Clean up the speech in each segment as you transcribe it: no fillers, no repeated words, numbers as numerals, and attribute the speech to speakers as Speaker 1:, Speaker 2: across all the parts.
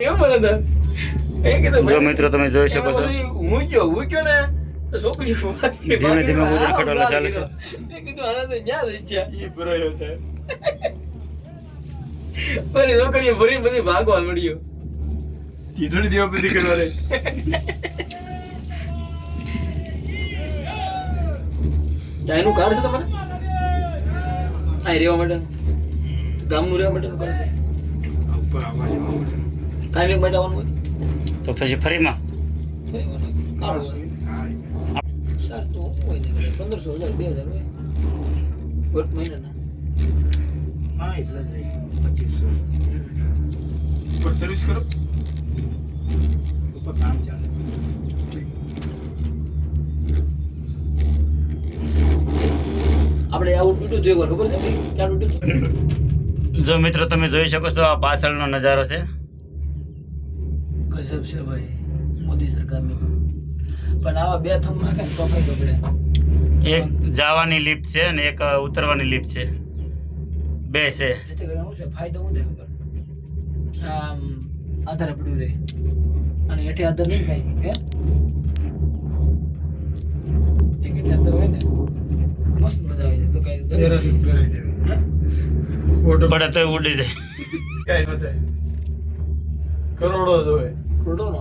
Speaker 1: કેમ બોલે તો એ કીધું
Speaker 2: જો મિત્રો તમે જોઈ શકો છો
Speaker 1: મૂક્યો ને તો છોકરી
Speaker 2: ધીમે ધીમે ઉદર ખટોલા ચાલે છે.
Speaker 1: મેં કીધું આને તો ન્યા જ ઈચ્છા ઈ ભરાયો છે પણ છોકરીએ ભરી બધી ભાગવા મળ્યો તીધોડી દેવા બધી કરવા રે એનું કાર્ડ છે તમારે આ રહેવા માટેનું ગામનું રહેવા માટેનું કાર્ડ છે કાંઈ માટે આવવાનું હોય
Speaker 2: તો પછી ફરીમાં
Speaker 1: કાર્ડ સર તો હોય ને 1500 1000 2000 હોય ગોટ મહિનાના હા એટલા જ 2500 પર સર્વિસ કરો ઉપર કામ ચાલે આપણે આવું તૂટ્યું હતું એકવાર ખબર છે ક્યાં તૂટ્યું?
Speaker 2: જો મિત્રો તમે જોઈ શકો છો આ પાછળનો નજારો છે.
Speaker 1: ગજબ છે ભાઈ મોદી સરકારની પણ આવા બે થમ નાખે ને તો કઈ બગડે.
Speaker 2: એક જવાની લિફ્ટ છે અને એક ઉતરવાની લિફ્ટ છે, બે છે.
Speaker 1: જેથી કરીને શું છે ફાયદો હું દે ખબર કે આમ આધારે પડ્યું રહે અને હેઠે આધાર નહીં કાંઈ હે એક હેઠે આધાર હોય ને મસ્ત મજા આવી જાય તો કાંઈ પેરાશૂટ પહેરાવી દેવી
Speaker 2: પડે તો ઉડી જાય.
Speaker 3: કઈ નથી કરોડો જ હોય
Speaker 1: કરોડો નો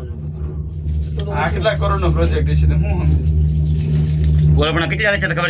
Speaker 3: આ કેટલા કરોડ નો પ્રોજેક્ટ છે હું
Speaker 2: બોલે પણ કેટલી આવે છે તો ખબર